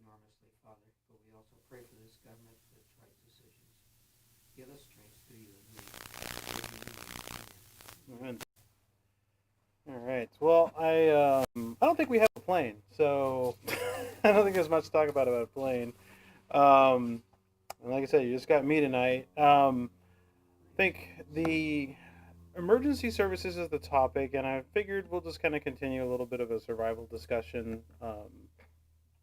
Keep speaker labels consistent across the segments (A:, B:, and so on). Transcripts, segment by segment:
A: enormously, Father, but we also pray for this government for its right decisions. Give us strength through you and we.
B: Amen. All right. Well, I don't think we have a plane, so I don't think there's much to talk about a plane. Um, and like I said, you just got me tonight. I think the emergency services is the topic, and I figured we'll just kind of continue a little bit of a survival discussion.
C: Was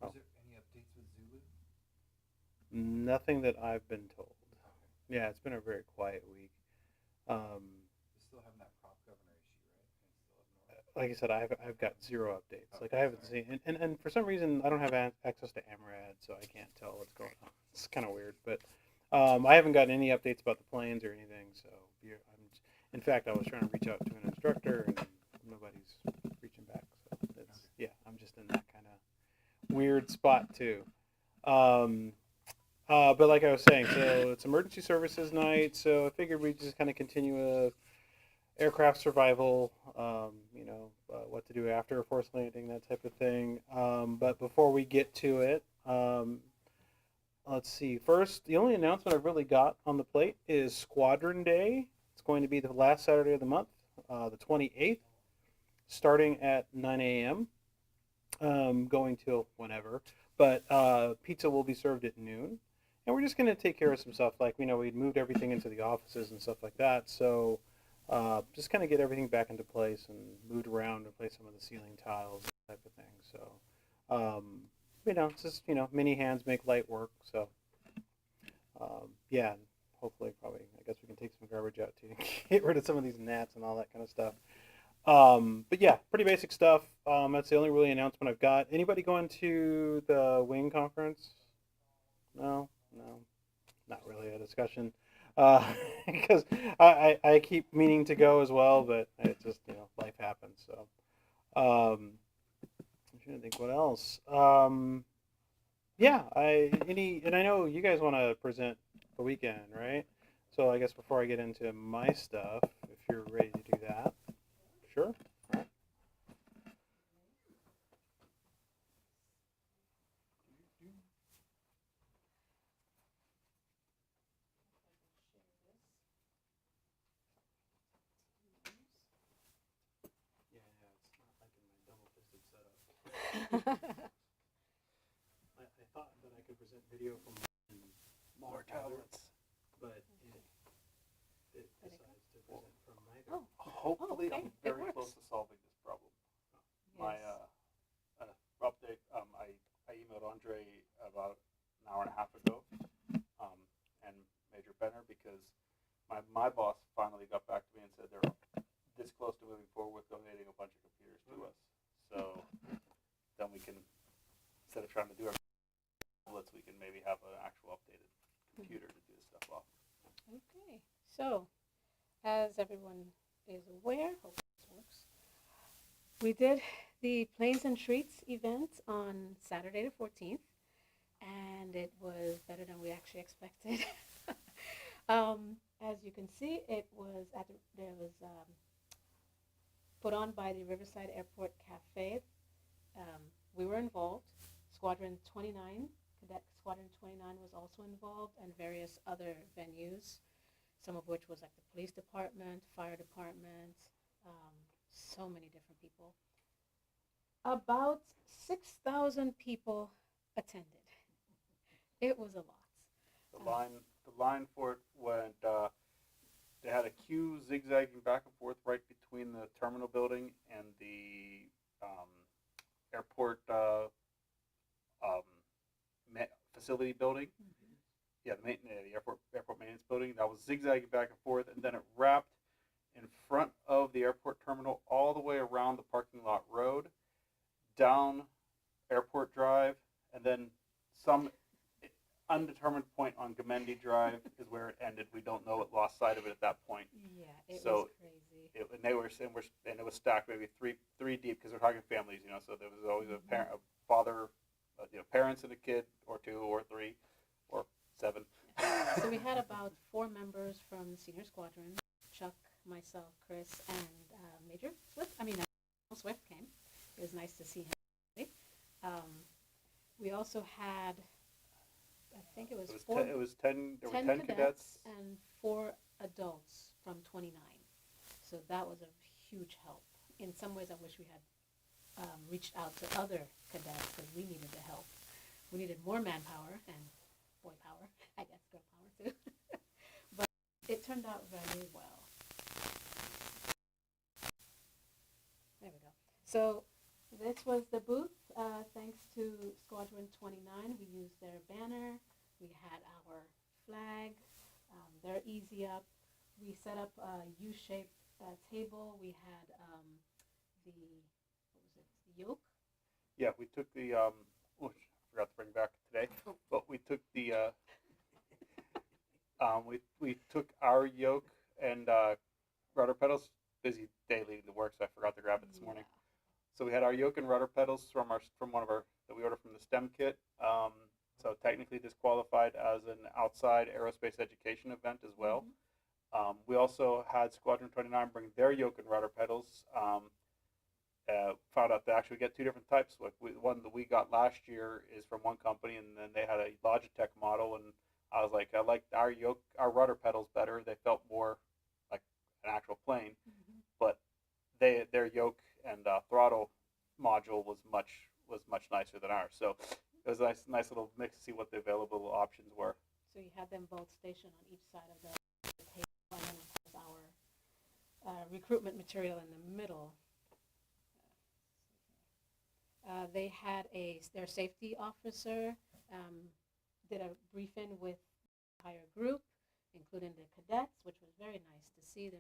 C: there any updates with Zulu?
B: Nothing that I've been told.
C: Okay.
B: Yeah, it's been a very quiet week. Um,
C: We're still having that prop governor issue, right? And still up north.
B: like I said, I've got zero updates. Like I
C: Okay,
B: haven't
C: sorry.
B: seen, and for some reason I don't have access to AMRAD, so I can't tell what's going on. It's kind of weird, but I haven't gotten any updates about the planes or anything. So in fact, I was trying to reach out to an instructor, and nobody's reaching back. So it's yeah, I'm just in that kind of weird spot too. Um, but like I was saying, so it's emergency services night, so I figured we'd just kind of continue a aircraft survival, what to do after a forced landing, that type of thing. But before we get to it, let's see. First, the only announcement I've really got on the plate is Squadron Day. It's going to be the last Saturday of the month, the 28th, starting at 9 a.m., going till whenever. But pizza will be served at noon. And we're just going to take care of some stuff. Like, we'd moved everything into the offices and stuff like that. So just kind of get everything back into place and moved around and replace some of the ceiling tiles, type of thing. So, it's just, many hands make light work. So, yeah, and hopefully, probably, I guess we can take some garbage out too, get rid of some of these gnats and all that kind of stuff. But yeah, pretty basic stuff. That's the only really announcement I've got. Anybody going to the Wing conference? No, no, not really a discussion. Because I keep meaning to go as well, but it just life happens. So I'm trying to think what else. Yeah, and I know you guys want to present the weekend, right? So I guess before I get into my stuff, if you're ready to do that, sure. All right. Yeah, it's not like in my double-fisted setup. I thought that I could present video from
C: More tablets.
B: but it decides to present from neither.
D: Oh,
C: Hopefully,
D: okay.
C: I'm
D: It
C: very
D: works.
C: close to solving this problem. My
D: Yes.
C: update. I emailed Andre about an hour and a half ago, and Major Benner because my boss finally got back to me and said they're this close to moving forward with donating a bunch of computers to us. So then we can, instead of trying to do our tablets, we can maybe have an actual updated computer to do this stuff off.
D: Okay. So, as everyone is aware, hope this works. We did the Planes and Treats event on Saturday the 14th, and it was better than we actually expected. As you can see, it was put on by the Riverside Airport Cafe. We were involved. Squadron 29, Cadet Squadron 29 was also involved, and various other venues, some of which was like the police department, fire department, so many different people. About 6,000 people attended. It was a lot.
C: The line for it went. They had a queue zigzagging back and forth right between the terminal building and the airport facility building.
D: Mm-hmm.
C: Yeah, the airport maintenance building. That was zigzagging back and forth, and then it wrapped in front of the airport terminal all the way around the parking lot road, down Airport Drive, and then some undetermined point on Gamendi Drive is where it ended. We don't know. It lost sight of it at that point.
D: Yeah, it
C: So
D: was crazy.
C: And it was stacked maybe three deep because we're talking families, So there was always a parent, a father, parents and a kid, or two, or three, or seven.
D: So we had about 4 members from Senior Squadron: Chuck, myself, Chris, and Major Swift. Swift came. It was nice to see him. Um, We also had, I think it was,
C: It was
D: four,
C: 10, it was 10. There were
D: 10
C: 10 cadets.
D: and 4 adults from 29. So that was a huge help. In some ways, I wish we had reached out to other cadets because we needed the help. We needed more manpower and boy power, I guess girl power too. But it turned out very well. There we go. So this was the booth. Thanks to Squadron 29, we used their banner. We had our flag. They're easy up. We set up a U-shaped table. We had the yoke.
C: Yeah, we took the I forgot to bring back today, but we took the we took our yoke and rudder pedals. Busy day leading the work, so I forgot to grab it this morning. So we had our yoke and rudder pedals from one of our that we ordered from the STEM kit. So technically disqualified as an outside aerospace education event as well.
D: Mm-hmm.
C: We also had Squadron 29 bring their yoke and rudder pedals. Found out they actually get 2 different types. Like one that we got last year is from one company, and then they had a Logitech model, and I was like, I liked our rudder pedals better. They felt more like an actual plane,
D: Mm-hmm.
C: but their yoke and throttle module was much nicer than ours. So it was a nice little mix to see what the available options were.
D: So you had them both stationed on each side of the table, and then of course our recruitment material in the middle. They had their safety officer did a briefing with the entire group, including the cadets, which was very nice to see.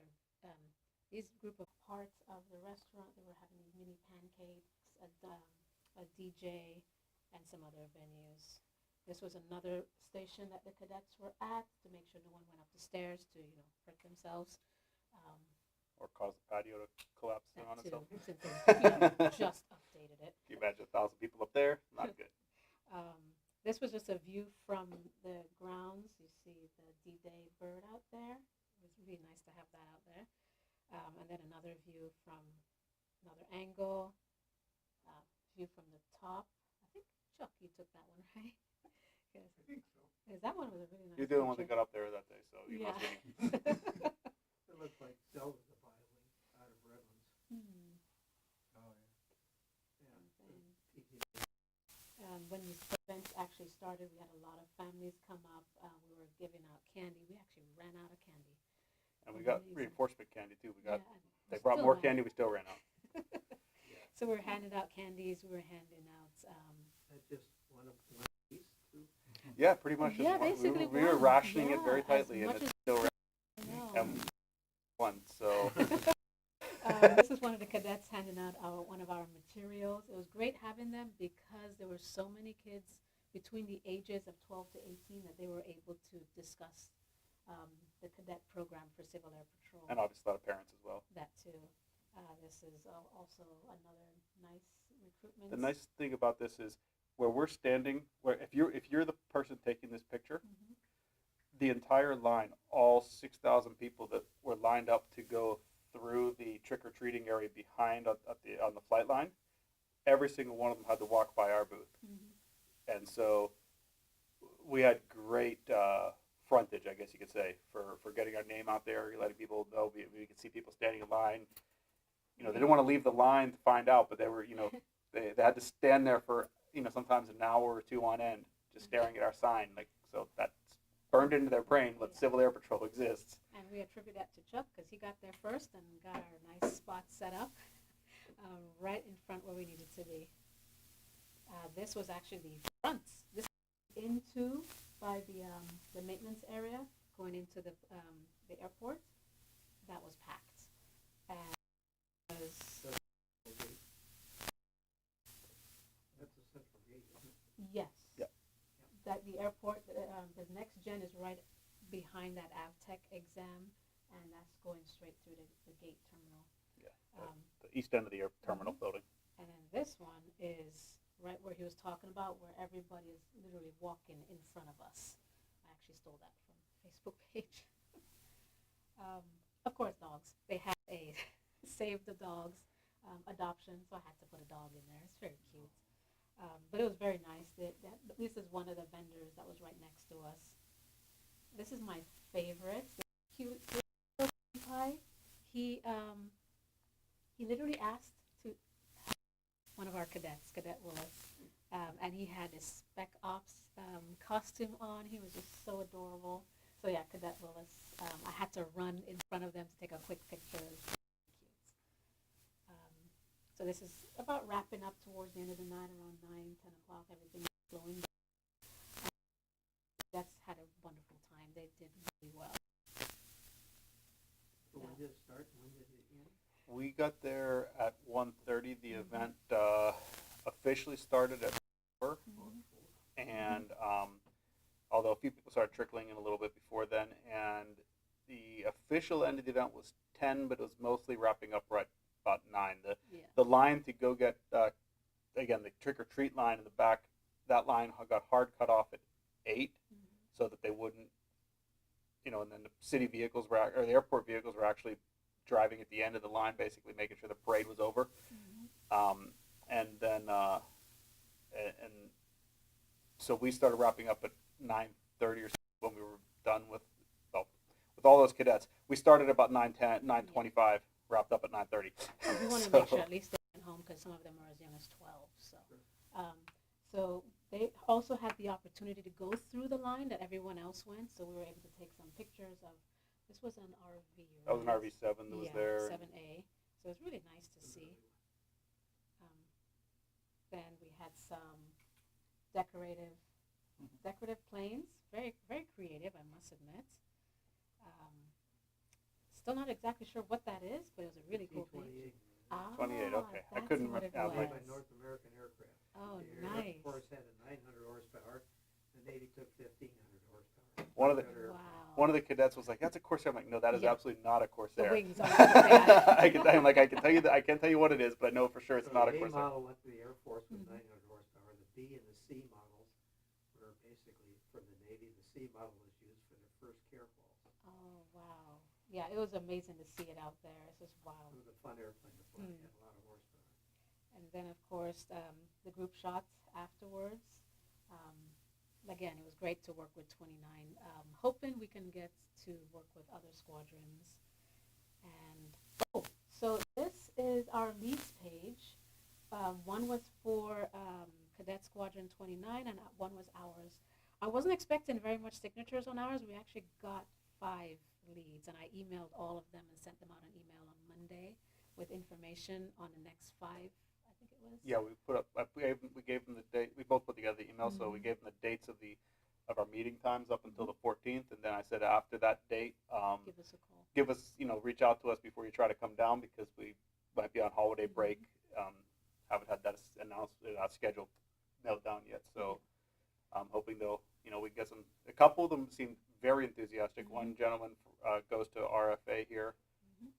D: These group of parts of the restaurant. They were having mini pancakes, a DJ, and some other venues. This was another station that the cadets were at to make sure no one went up the stairs to hurt themselves.
C: Or cause the patio to collapse in on itself.
D: Since they just updated it.
C: Can you imagine 1,000 people up there? Not good.
D: This was just a view from the grounds. You see the D-Day bird out there. It was really nice to have that out there. And then another view from another angle. View from the top. I think, Chuck, you took that one, right?
E: I think so.
D: Because that one was a really nice
C: You're the only one that
D: picture.
C: got up there that day, so you
D: Yeah.
C: must be.
A: It looks like Zelda the violin out of Redlands.
E: Oh, yeah.
A: Yeah.
D: When these events actually started, we had a lot of families come up. We were giving out candy. We actually ran out of candy.
C: And we got
D: Amazing.
C: reinforcement candy too.
D: Yeah,
C: They brought
D: still
C: more
D: ran.
C: candy. We still ran out.
D: So we were handing out candies. We were handing out.
A: That's just one of these two.
C: Yeah, pretty much.
D: Yeah,
C: just one.
D: basically
C: we were
D: one.
C: rationing it
D: Yeah,
C: very
D: as
C: tightly, and
D: much
C: it's
D: as-
C: still ran
D: I know.
C: and one. So
D: This is one of the cadets handing out one of our materials. It was great having them because there were so many kids between the ages of 12 to 18 that they were able to discuss the cadet program for Civil Air Patrol.
C: and obviously a lot of parents as well.
D: That too. This is also another nice recruitment.
C: The nice thing about this is where we're standing. Where if you're the person taking this picture,
D: Mhm.
C: the entire line, all 6,000 people that were lined up to go through the trick-or-treating area behind on the flight line, every single one of them had to walk by our booth.
D: Mhm.
C: And so we had great frontage, I guess you could say, for getting our name out there, letting people know. We could see people standing in line. They didn't want to leave the line to find out, but they were, they had to stand there for, sometimes an hour or two on end, just staring at our sign. So that's burned into their brain that Civil Air Patrol exists.
D: And we attribute that to Chuck because he got there first and got our nice spot set up right in front where we needed to be. This was actually the front. This into by the maintenance area going into the airport. That was packed. And it was,
A: That's a central gate, isn't it?
D: yes.
C: Yep.
D: That the airport, the next gen is right behind that AvTech exam, and that's going straight through the gate terminal.
C: Yeah, the east end of the terminal building.
D: And then this one is right where he was talking about, where everybody is literally walking in front of us. I actually stole that from Facebook page. Of course, dogs. They had a Save the Dogs adoption, so I had to put a dog in there. It's very cute. But it was very nice it. This is one of the vendors that was right next to us. This is my favorite. The cute little pie. He literally asked to have one of our cadets, Cadet Willis, and he had his Spec Ops costume on. He was just so adorable. So yeah, Cadet Willis. I had to run in front of them to take a quick picture. It was really cute. So this is about wrapping up towards the end of the night, around 9, 10 o'clock. Everything is slowing down. That's had a wonderful time. They did really well.
A: So when did it start, and when did it end?
C: We got there at 1:30. The event officially started at 4, and although a few people started trickling in a little bit before then, and the official end of the event was 10, but it was mostly wrapping up right about 9. The line to go get, again, the trick-or-treat line in the back, that line got hard cut off at 8, so that they wouldn't, and then the city vehicles or the airport vehicles were actually driving at the end of the line, basically making sure the parade was over. And then, and so we started wrapping up at 9:30 or so when we were done with all those cadets. We started about 9:10, 9:25, wrapped up at 9:30.
D: We want to make sure at least they went home because some of them are as young as 12. So they also had the opportunity to go through the line that everyone else went. So we were able to take some pictures of. This was an RV. Right?
C: That was an RV-7 that was there.
D: 7A. So it was really nice to see. Then we had some decorative planes. Very, very creative, I must admit. Still not exactly sure what that is, but it was a really cool thing.
C: 28, okay. I
D: That's
C: couldn't
D: what it
C: remember.
A: Made
D: was.
A: by North American Aircraft.
D: Oh,
A: The
D: nice.
A: Air Force had a 900 horsepower, the Navy took 1,500 horsepower.
C: One of the-
D: Wow.
C: One of the cadets was like, "That's a Corsair." I'm like, "No, that is
D: Yeah.
C: absolutely not a
D: The
C: Corsair."
D: wings are yeah.
C: I can tell you that I can't tell you what it is, but I know for sure it's
A: So
C: not a
A: the A
C: Corsair.
A: model went to the Air Force with
D: Mhm.
A: 900 horsepower. The B and the C models were basically for the Navy. The C model was used for their first care calls.
D: Oh, wow. Yeah, it was amazing to see it out there. It's just wow.
A: It was a fun airplane to fly. It had a lot of horsepower.
D: And then, of course, the group shots afterwards. Again, it was great to work with 29. Hoping we can get to work with other squadrons. And, so this is our leads page. One was for Cadet Squadron 29, and one was ours. I wasn't expecting very much signatures on ours. We actually got 5 leads, and I emailed all of them and sent them out an email on Monday with information on the next 5, I think it was.
C: Yeah, we gave them the date. We both put together the email, so we gave them the dates of our meeting times up until the 14th, and then I said after that date,
D: Give us a call.
C: give us, reach out to us before you try to come down because we might be on holiday break. Haven't had that announced, scheduled nailed down yet. So I'm hoping they'll, we get some. A couple of them seem very enthusiastic. One gentleman goes to RFA here,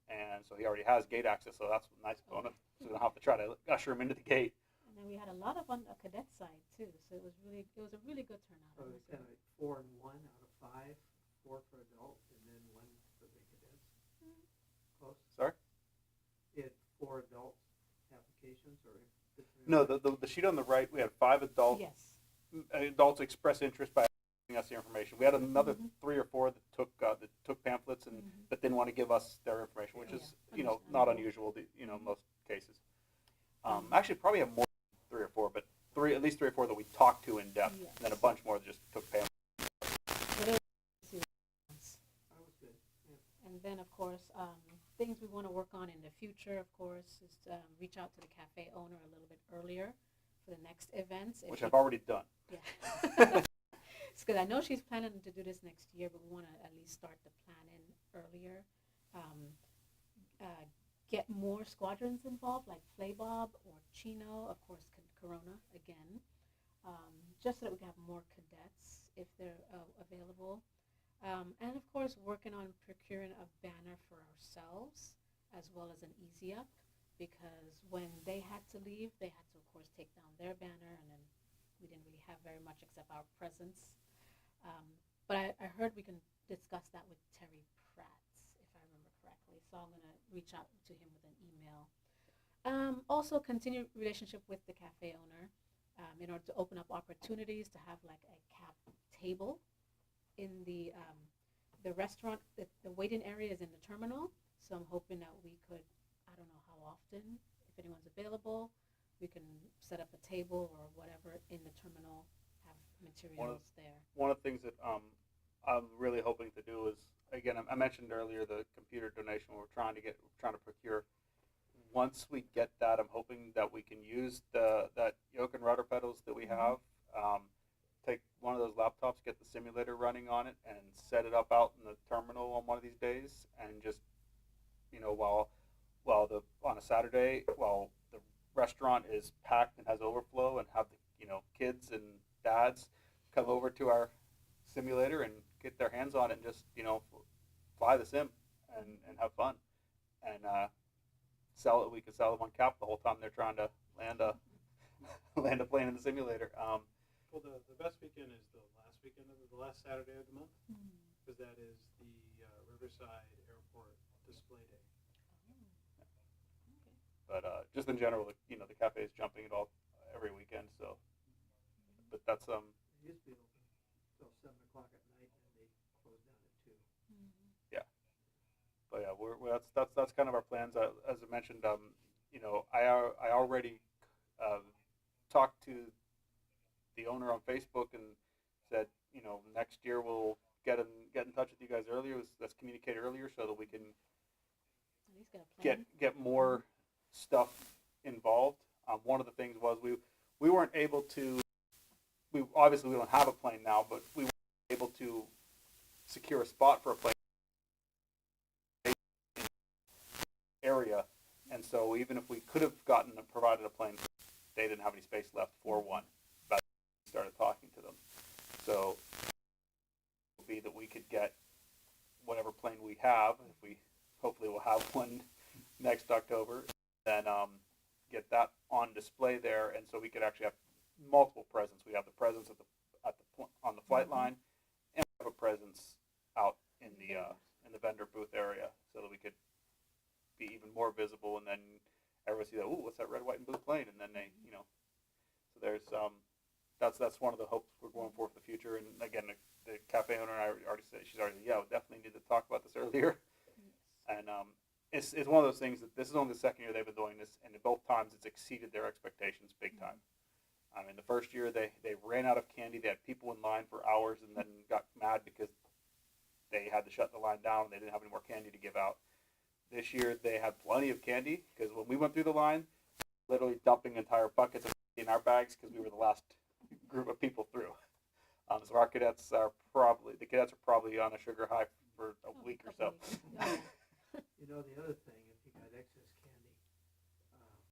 C: and so he already has gate access. So that's a nice bonus. So we don't have to try to usher him into the gate.
D: And then we had a lot of on the cadet side too, so it was a really good turnout.
A: So
D: I
A: it
D: must
A: kind
D: admit.
A: of 4 and 1 out of 5, 4 for adults, and then 1 for the cadets. Close.
C: Sorry?
A: It had 4 adult applications, or
C: No, the sheet on the right, we had 5 adults.
D: Yes.
C: Adults express interest by giving us the information. We had another 3 or 4 that took pamphlets and but didn't want to give us their information, which is not unusual. Most cases. Actually, probably have more than 3 or 4, but at least 3 or 4 that we talked to in depth,
D: Yes.
C: and then a bunch more that just took pamphlets.
D: But it was
A: that was good. Yeah.
D: and then of course, things we want to work on in the future, of course, is reach out to the cafe owner a little bit earlier for the next events.
C: Which I've already done.
D: Yeah. Because I know she's planning to do this next year, but we want to at least start the planning earlier. Get more squadrons involved, like Flaybob or Chino, of course, Corona again, just so that we can have more cadets if they're available. And of course, working on procuring a banner for ourselves as well as an easy up, because when they had to leave, they had to, of course, take down their banner, and then we didn't really have very much except our presence. But I heard we can discuss that with Terry Pratt, if I remember correctly. So I'm going to reach out to him with an email. Also, continue relationship with the cafe owner. in order to open up opportunities to have like a cap table in the restaurant. The waiting area is in the terminal, so I'm hoping that we could, I don't know how often, if anyone's available, we can set up a table or whatever in the terminal, have materials there.
C: One of the things that I'm really hoping to do is, again, I mentioned earlier the computer donation we're trying to procure. Once we get that, I'm hoping that we can use that yoke and rudder pedals that we have. Take one of those laptops, get the simulator running on it, and set it up out in the terminal on one of these days, and just, you know, while on a Saturday, while the restaurant is packed and has overflow, and have the, you know, kids and dads come over to our simulator and get their hands on it and just, you know, fly the sim and have fun, and sell it. We could sell it on cap the whole time they're trying to land a plane in the simulator.
B: Well, the best weekend is the last Saturday of the month, because that is the Riverside Airport display day.
C: But just in general, you know, the cafe is jumping it all every weekend. So, but that's
A: It used to be open till 7 o'clock at night, and they closed down at 2.
C: But yeah, that's kind of our plans. As I mentioned, you know, I already talked to the owner on Facebook and said, you know, next year we'll get in touch with you guys earlier. Let's communicate earlier so that we can
D: At least get a plan.
C: get more stuff involved. One of the things was we weren't able to. We obviously we don't have a plane now, but we weren't able to secure a spot for a plane area, and so even if we could have provided a plane, they didn't have any space left for one. But we started talking to them, so it would be that we could get whatever plane we have. If we hopefully we'll have one next October, then get that on display there, and so we could actually have multiple presents. We have the presents on the flight line, and we have a presence out in the vendor booth area, so that we could be even more visible, and then everybody see that, ooh, what's that red, white, and blue plane? And then they, you know, so there's that's one of the hopes we're going for the future. And again, the cafe owner and I already said, she's already, yeah, we definitely need to talk about this earlier. And it's one of those things that this is only the second year they've been doing this, and both times it's exceeded their expectations big time. I mean, the first year they ran out of candy. They had people in line for hours, and then got mad because they had to shut the line down. They didn't have any more candy to give out. This year they had plenty of candy, because when we went through the line, literally dumping entire buckets of candy in our bags because we were the last group of people through. So our cadets are probably on a sugar high for a week or so.
A: You know, the other thing, if you got excess